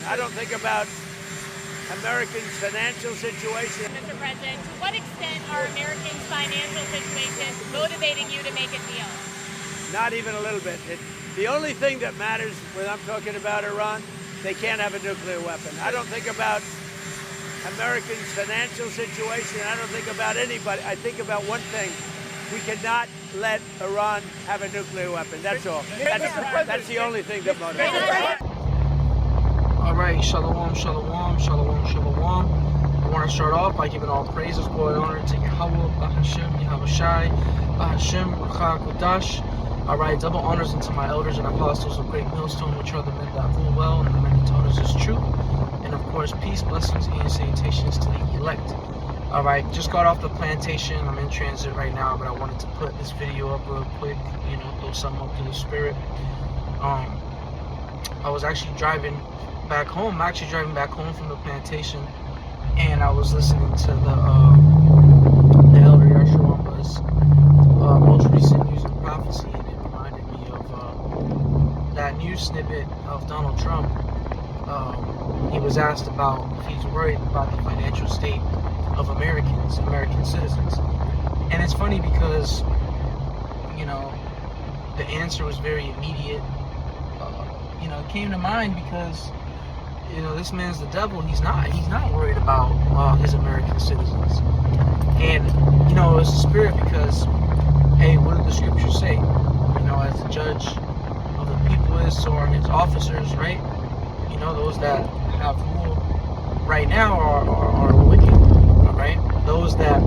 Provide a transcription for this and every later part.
I don't think about Americans' financial situation. Mr. President, to what extent are Americans' financial situations motivating you to make a deal? Not even a little bit. The only thing that matters when I'm talking about Iran, they can't have a nuclear weapon. I don't think about Americans' financial situation. I don't think about anybody. I think about one thing. We cannot let Iran have a nuclear weapon. That's all. That's the only thing that motivates. All right, shalom, shalom, shalom, shalom. I want to start off by giving all praises, glory, and honor to Yahweh, Bahashem, Yahweh Shai, Bahashem, Rucha, Kudash. All right, double honors unto my elders and apostles of Great Millstone, which are the men that rule well and the men that taught us is true. And of course, peace, blessings, and salutations to the elect. All right, just got off the plantation. I'm in transit right now, but I wanted to put this video up real quick, you know, throw something up to the spirit. I was actually driving back home. I'm actually driving back home from the plantation, and I was listening to the elder Yahshua's most recent news and prophecy, and it reminded me of that news snippet of Donald Trump. He was asked about if he's worried about the financial state of American citizens, and it's funny because, you know, the answer was very immediate. You know, it came to mind because, you know, this man's the devil. He's not worried about his American citizens. And, you know, it's the spirit because, hey, what did the scriptures say? You know, as the judge of the people is, so are his officers, right? You know, those that have rule right now are wicked, all right? Those that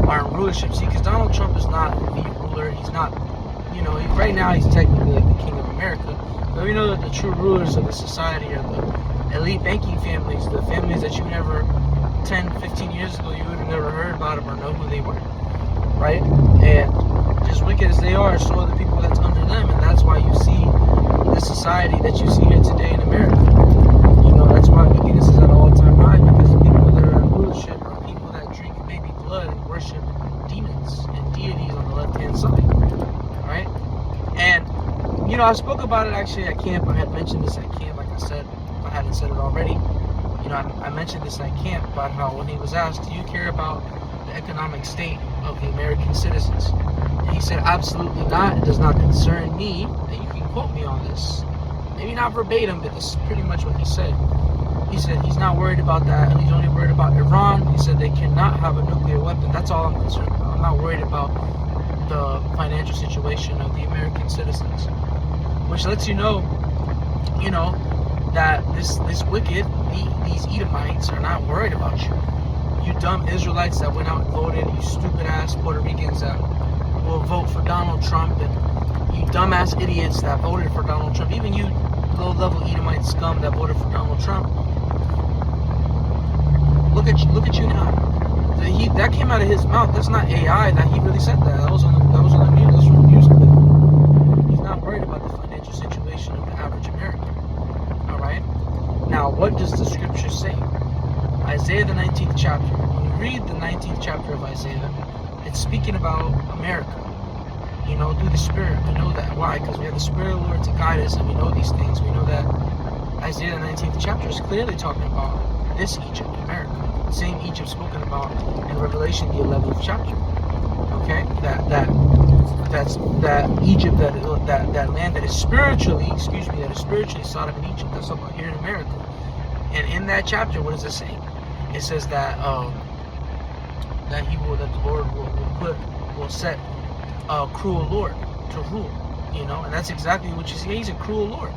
are in rulership. See, because Donald Trump is not the ruler. He's not, you know, right now he's technically like the king of America. But we know that the true rulers of the society are the elite banking families, the families that you never, 10, 15 years ago, you would have never heard about them or know who they were, right? And as wicked as they are, so are the people that's under them, and that's why you see the society that you see here today in America. You know, that's why wickedness is at an all-time high, because the people that are in rulership are people that drink baby blood and worship demons and deities on the left-hand side, right? And, you know, I spoke about it actually at camp. I had mentioned this at camp, like I said. I hadn't said it already. You know, I mentioned this at camp about how when he was asked, do you care about the economic state of the American citizens? And he said, absolutely not. It does not concern me. And you can quote me on this. Maybe not verbatim, but this is pretty much what he said. He said he's not worried about that, and he's only worried about Iran. He said they cannot have a nuclear weapon. That's all I'm concerned about. I'm not worried about the financial situation of the American citizens. Which lets you know, that this wicked, these Edomites are not worried about you. You dumb Israelites that went out and voted, you stupid ass Puerto Ricans that will vote for Donald Trump, and you dumbass idiots that voted for Donald Trump, even you low-level Edomite scum that voted for Donald Trump. Look at you now. That came out of his mouth. That's not AI. That he really said that. That was on the news. That's from the news clip. He's not worried about the financial situation of the average American. All right. Now, what does the scripture say? Isaiah the 19th chapter. When you read the 19th chapter of Isaiah, it's speaking about America. You know, through the Spirit. We know that. Why? Because we have the Spirit of the Lord to guide us, and we know these things. We know that Isaiah the 19th chapter is clearly talking about this Egypt, America. The same Egypt spoken about in Revelation, the 11th chapter. Okay? That's that Egypt, that land that is spiritually, Sodom and Egypt. That's about here in America. And in that chapter, what does it say? It says that the Lord will set a cruel Lord to rule, and that's exactly what you see. He's a cruel Lord.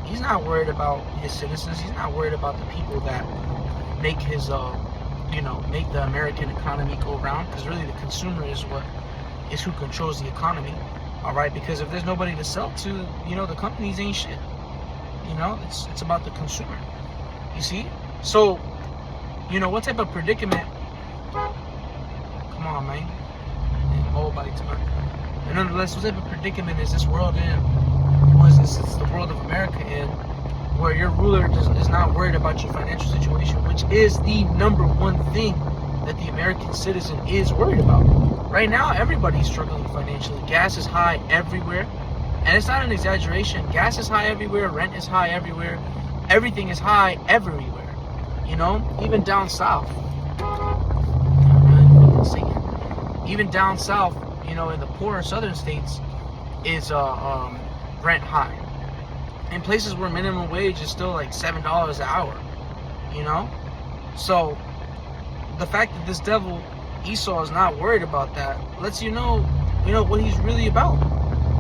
He's not worried about his citizens. He's not worried about the people that make his, make the American economy go round. Because really, the consumer is who controls the economy. All right, because if there's nobody to sell to, the companies ain't shit. It's about the consumer. You see? So, what type of predicament? Come on, man. Whole body time. And nonetheless, what type of predicament is this world in? What is this? It's the world of America in, where your ruler is not worried about your financial situation, which is the number one thing that the American citizen is worried about. Right now, everybody's struggling financially. Gas is high everywhere. And it's not an exaggeration. Gas is high everywhere. Rent is high everywhere. everything is high everywhere. You know, even down south. Even down south, you know, in the poorer southern states, is rent high. In places where minimum wage is still like $7 an hour. You know, so the fact that this devil Esau is not worried about that lets you know what he's really about.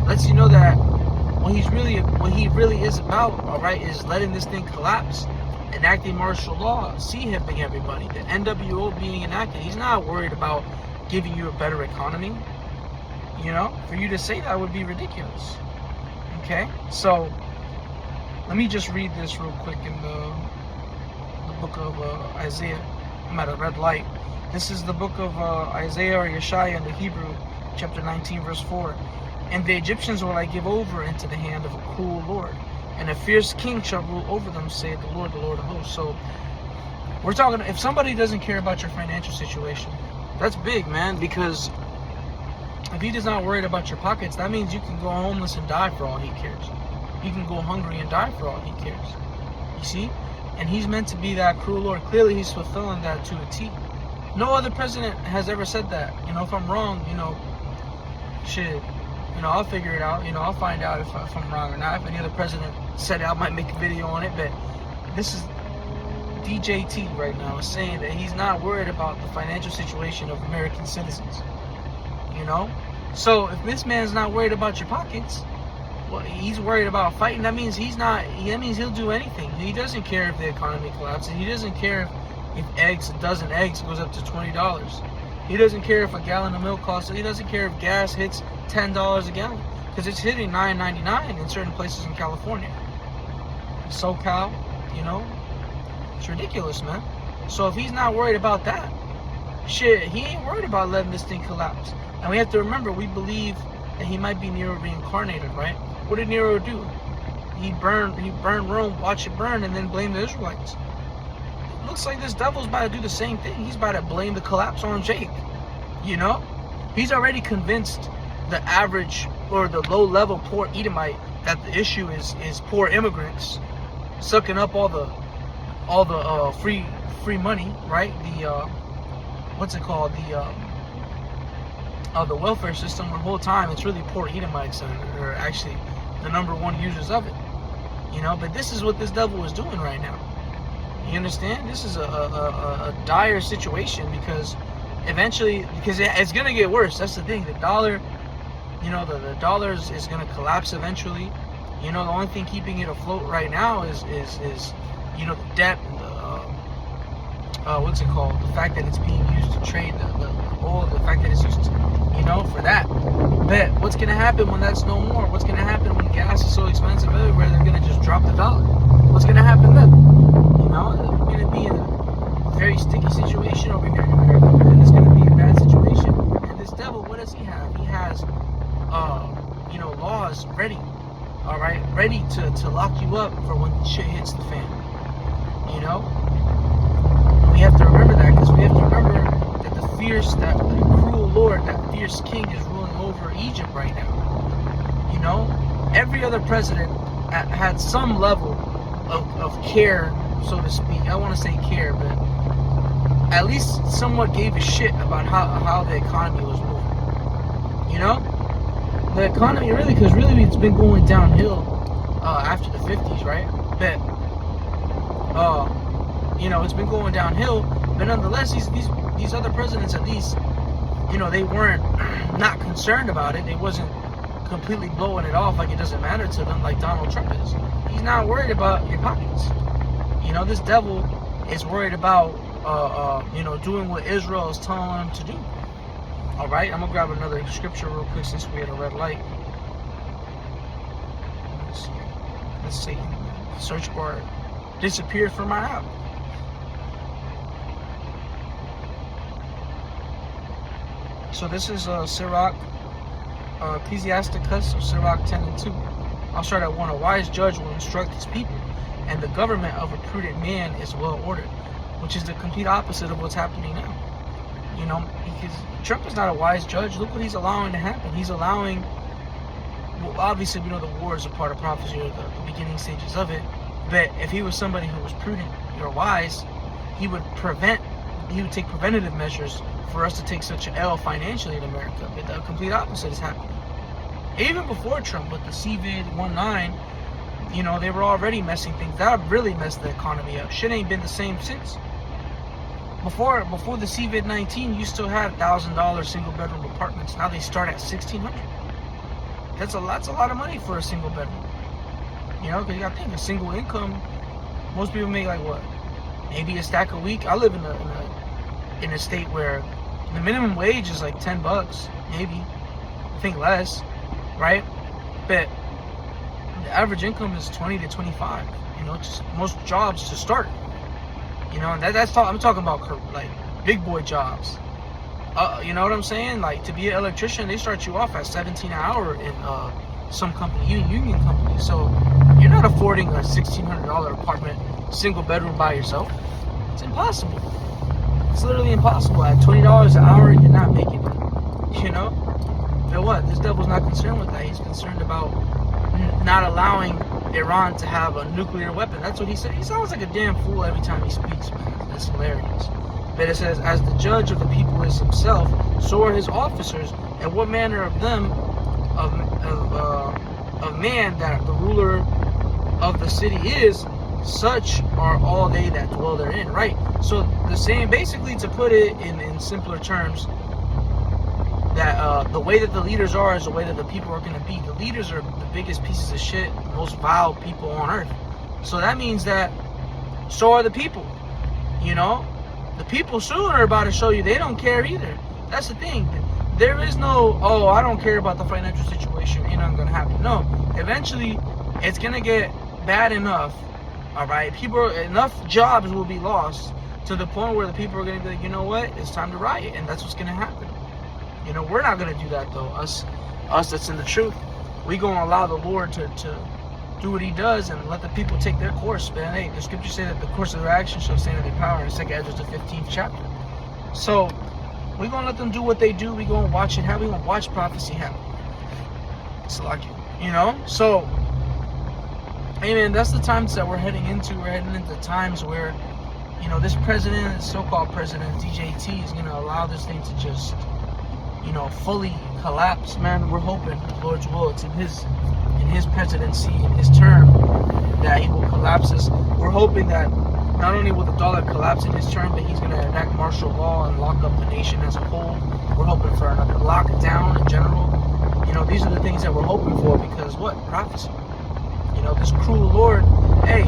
Lets you know that what he really is about, all right, is letting this thing collapse, enacting martial law, sea-hipping everybody, the NWO being enacted. He's not worried about giving you a better economy. You know, for you to say that would be ridiculous. Okay, so let me just read this real quick in the book of Isaiah. I'm at a red light. This is the book of Isaiah or Yeshaya in the Hebrew, chapter 19, verse 4. And the Egyptians will I give over into the hand of a cruel Lord, and a fierce king shall rule over them, saith the Lord of hosts. So we're talking, if somebody doesn't care about your financial situation, that's big, man, because if he is not worried about your pockets, that means you can go homeless and die for all he cares. You can go hungry and die for all he cares. You see? And he's meant to be that cruel Lord. Clearly, he's fulfilling that to a T. No other president has ever said that. You know, if I'm wrong, you know, shit, you know, I'll figure it out. You know, I'll find out if I'm wrong or not. If any other president said it, I might make a video on it. But this is DJT right now is saying that he's not worried about the financial situation of American citizens. You know? So if this man's not worried about your pockets, well, he's worried about fighting. That means that means he'll do anything. He doesn't care if the economy collapses. He doesn't care if a dozen eggs goes up to $20. He doesn't care if a gallon of milk costs. He doesn't care if gas hits $10 a gallon, because it's hitting $9.99 in certain places in California. SoCal, you know, it's ridiculous, man. So if he's not worried about that, shit, he ain't worried about letting this thing collapse. And we have to remember, we believe that he might be Nero reincarnated, right? What did Nero do? He burned Rome, watch it burn, and then blame the Israelites. It looks like this devil's about to do the same thing. He's about to blame the collapse on Jake. You know? He's already convinced the average or the low-level poor Edomite that the issue is poor immigrants sucking up all the free money, right? The what's it called? The welfare system. The whole time it's really poor Edomites that are actually the number one users of it. You know, but this is what this devil is doing right now. You understand? This is a dire situation, because eventually, because it's gonna get worse. That's the thing. The dollar, you know, the dollar is gonna collapse eventually. You know, the only thing keeping it afloat right now is you know, the debt and the what's it called? The fact that it's being used to trade the oil, the fact that it's used to, you know, for that. But what's gonna happen when that's no more? What's gonna happen when gas is so expensive everywhere? They're gonna just drop the dollar. What's gonna happen then? You know, we're gonna be in a very sticky situation over here in America, and it's gonna be a bad situation. And this devil, what does he have? He has, you know, laws ready, all right, ready to lock you up for when shit hits the fan. You know, we have to remember that, because we have to remember that that cruel Lord, that fierce king is ruling over Egypt right now. You know, every other president had some level of care, so to speak. I want to say care, but at least somewhat gave a shit about how the economy was moving. You know, the economy really, because really it's been going downhill after the 50s, right? But you know, it's been going downhill. But nonetheless, these other presidents, at least, you know, they weren't not concerned about it. They wasn't completely blowing it off like it doesn't matter to them, like Donald Trump is. He's not worried about your pockets. You know, this devil is worried about, you know, doing what Israel is telling him to do. All right, I'm gonna grab another scripture real quick since we had a red light. Let's see. Search bar disappeared from my app. So this is Sirach, Ecclesiasticus, or Sirach 10 and 2. I'll start at 1. A wise judge will instruct his people, and the government of a prudent man is well ordered, which is the complete opposite of what's happening now. You know, because Trump is not a wise judge. Look what he's allowing to happen. He's allowing, well, obviously we know the war is a part of prophecy, or the beginning stages of it, But if he was somebody who was prudent or wise, he would take preventative measures for us to take such an L financially in America. But the complete opposite is happening. Even before Trump, with the COVID-19, you know, they were already messing things. That really messed the economy up. Shit ain't been the same since. Before the COVID-19, you still had $1,000 single bedroom apartments. Now they start at $1,600. That's a lot of money for a single bedroom. You know, because you got to think, a single income, most people make like what? Maybe a stack a week. I live in a state where the minimum wage is like $10, maybe. I think less, right? But the average income is 20 to 25. You know, just most jobs to start. You know, and I'm talking about like big boy jobs. You know what I'm saying? Like, to be an electrician, they start you off at $17 an hour in some company, union company. So you're not affording a $1,600 apartment, single bedroom by yourself. It's impossible. It's literally impossible. At $20 an hour, you're not making it. You know? But what? This devil's not concerned with that. He's concerned about not allowing Iran to have a nuclear weapon. That's what he said. He sounds like a damn fool every time he speaks, man. It's hilarious. But it says, as the judge of the people is himself, so are his officers, and what manner of them, of man that the ruler of the city is, such are all they that dwell therein. Right? So the same, basically, to put it in simpler terms, that the way that the leaders are is the way that the people are going to be. The leaders are the biggest pieces of shit, most vile people on earth. So that means that so are the people. You know? The people soon are about to show you they don't care either. That's the thing. There is no, oh, I don't care about the financial situation. Ain't nothing going to happen. No. Eventually, it's going to get bad enough. All right? Enough jobs will be lost to the point where the people are going to be like, you know what? It's time to riot. And that's what's going to happen. You know, we're not going to do that, though. Us that's in the truth. We going to allow the Lord to do what he does and let the people take their course. Man, hey, the scriptures say that the course of their action shall stand in their power in 2 Ezra, the 15th chapter. So we're going to let them do what they do. We're going to watch it happen. We're going to watch prophecy happen. It's like, you know? So, hey, man, that's the times that we're heading into. We're heading into times where, you know, this president, this so-called president, DJT, is going to allow this thing to just, you know, fully collapse. Man, we're hoping, Lord's will, it's in his presidency, in his term, that he will collapse this. We're hoping that not only will the dollar collapse in his term, but he's going to enact martial law and lock up the nation as a whole. We're hoping for another lockdown in general. You know, these are the things that we're hoping for because what? Prophecy. You know, this cruel Lord, hey,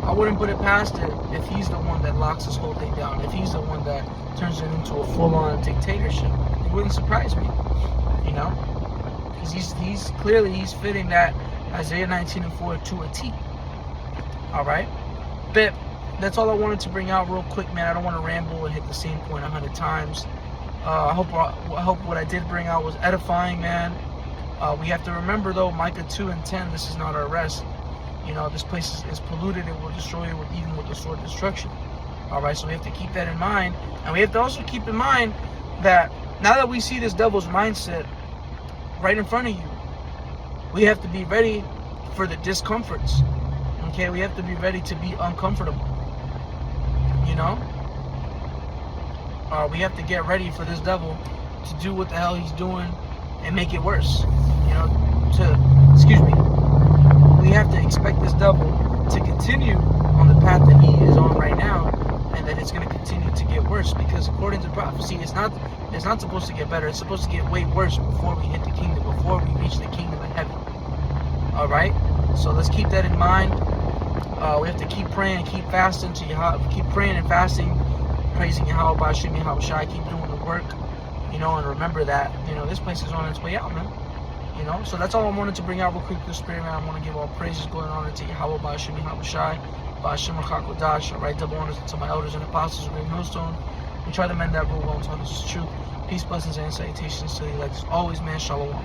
I wouldn't put it past it if he's the one that locks this whole thing down, if he's the one that turns it into a full-on dictatorship. It wouldn't surprise me, you know? He's clearly fitting that Isaiah 19:4 to a T. All right, but that's all I wanted to bring out real quick, man. I don't want to ramble and hit the same point 100 times. I hope what I did bring out was edifying, man. We have to remember though, Micah 2:10. This is not our rest. You know, this place is polluted. It will destroy you even with the sword of destruction. All right, so we have to keep that in mind, and we have to also keep in mind that now that we see this devil's mindset right in front of you, we have to be ready for the discomforts. Okay, we have to be ready to be uncomfortable. You know, we have to get ready for this devil to do what the hell he's doing and make it worse. You know, we have to expect this devil to continue on the path that he is on right now, and that it's going to continue to get worse, because according to prophecy, it's not supposed to get better. It's supposed to get way worse before we hit the kingdom, before we reach the kingdom of heaven. All right, so let's keep that in mind. We have to keep praying and keep fasting keep praying and fasting, praising Yahweh, Bashim Yahweh Shai, keep doing the work, you know, and remember that, you know, this place is on its way out, man. You know, so that's all I wanted to bring out real quick this spirit, man. I want to give all praises going on to Yahweh, Bashim Yahweh Shai, Bashim Kodash. I write double honors to my elders and apostles of Great Millstone. We try to mend that rule well and taught us the truth. Peace, blessings, and salutations to you. Like always, man. Shalom.